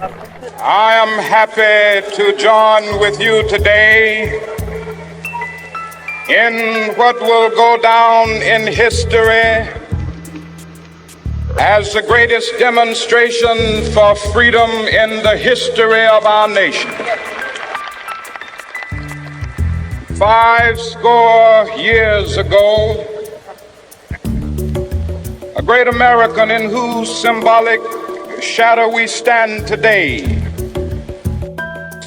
I am happy to join with you today in what will go down in history as the greatest demonstration for freedom in the history of our nation. 50 years ago, a great American in whose symbolic shadow we stand today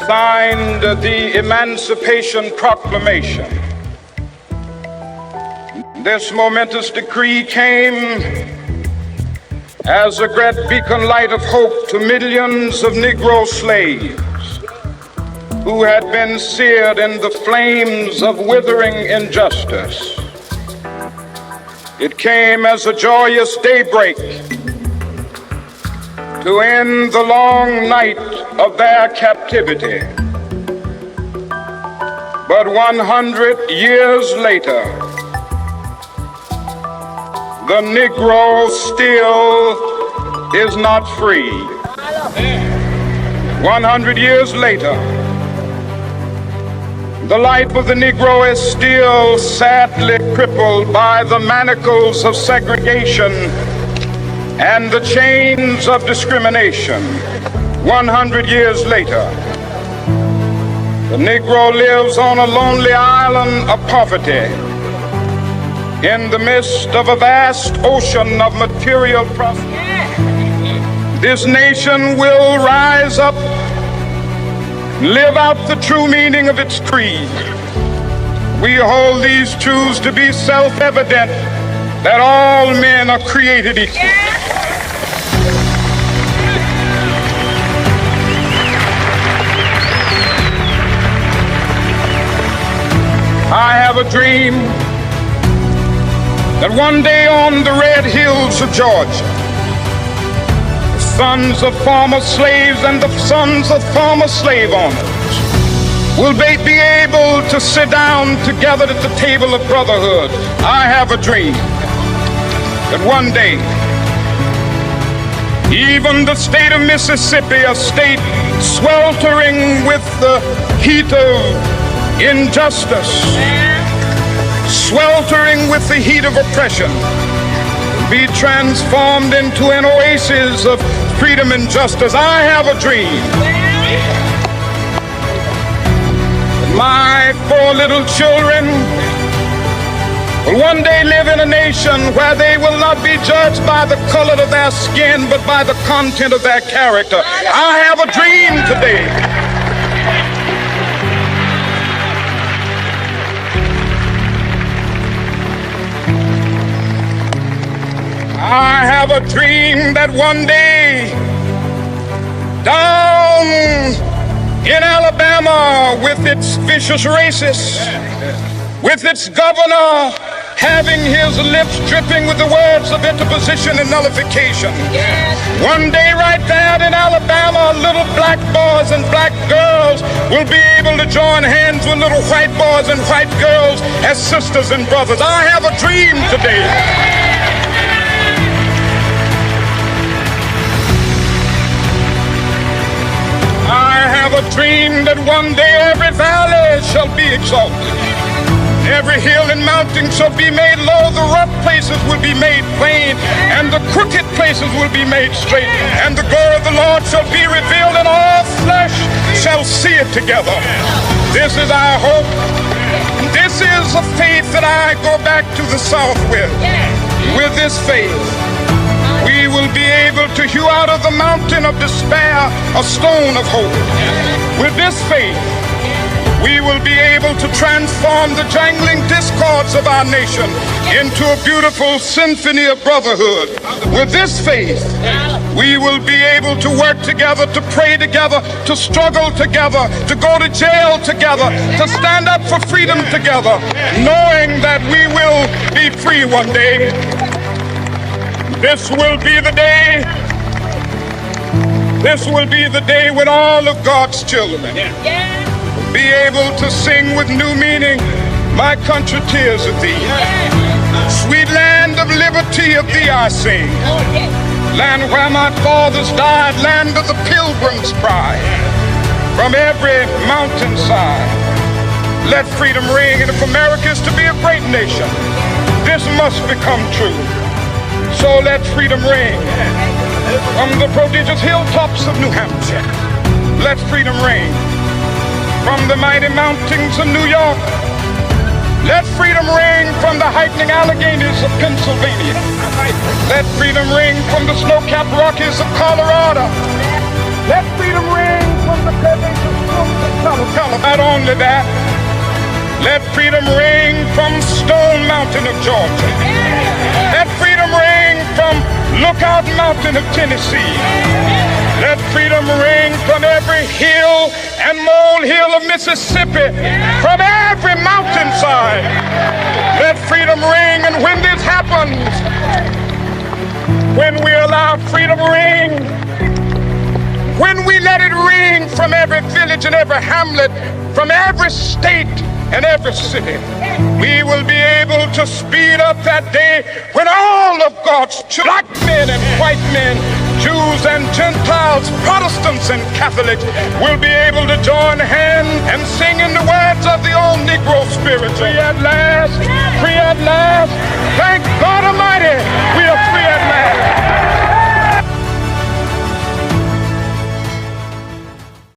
signed the Emancipation Proclamation. This momentous decree came as a great beacon light of hope to millions of Negro slaves who had been seared in the flames of withering injustice. It came as a joyous daybreak to end the long night of their captivity. But 100 years later, the Negro still is not free. 100 years later, the life of the Negro is still sadly crippled by the manacles of segregation and the chains of discrimination. 100 years later, the Negro lives on a lonely island of poverty in the midst of a vast ocean of material prosperity. This nation will rise up, live out the true meaning of its creed. We hold these truths to be self-evident, that all men are created equal. I have a dream that one day on the red hills of Georgia, the sons of former slaves and the sons of former slave owners will be able to sit down together at the table of brotherhood. I have a dream that one day, even the state of Mississippi, a state sweltering with the heat of injustice, sweltering with the heat of oppression, be transformed into an oasis of freedom and justice. I have a dream. My 4 little children will one day live in a nation where they will not be judged by the color of their skin, but by the content of their character. I have a dream today. I have a dream that one day down in Alabama, with its vicious racists, with its governor having his lips dripping with the words of interposition and nullification, one day right there in Alabama, little black boys and black girls will be able to join hands with little white boys and white girls as sisters and brothers. I have a dream today. I have a dream that one day every valley shall be exalted, every hill and mountain shall be made low, the rough places will be made plain, and the crooked places will be made straight, and the glory of the Lord shall be revealed, and all flesh shall see it together. This is our hope. This is a faith that I go back to the South with. With this faith, we will be able to hew out of the mountain of despair a stone of hope. With this faith, we will be able to transform the jangling discords of our nation into a beautiful symphony of brotherhood. With this faith, we will be able to work together, to pray together, to struggle together, to go to jail together, to stand up for freedom together, knowing that we will be free one day. This will be the day. This will be the day when all of God's children will be able to sing with new meaning, "My country, tears of thee. Sweet land of liberty, of thee I sing. land where my fathers died, land of the pilgrim's pride. From every mountainside, let freedom ring. And if America is to be a great nation, this must become true. So let freedom ring. From the prodigious hilltops of New Hampshire, let freedom ring. From the mighty mountains of New York, let freedom ring. From the heightening Alleghenies of Pennsylvania, let freedom ring. From the snow-capped Rockies of Colorado, let freedom ring. From the curvaceous slopes of Colorado. Not only that, let freedom ring from Stone Mountain of Georgia. Let freedom ring from Lookout Mountain of Tennessee. Let freedom ring from every hill and molehill of Mississippi, from every mountainside. Let freedom ring. And when this happens, when we allow freedom ring, when we let it ring from every village and every hamlet, from every state and every city, we will be able to speed up that day when all of God's black men and white men, Jews and Gentiles, Protestants and Catholics will be able to join hands and sing in the words of the old Negro spirit. Free at last, free at last. Thank God.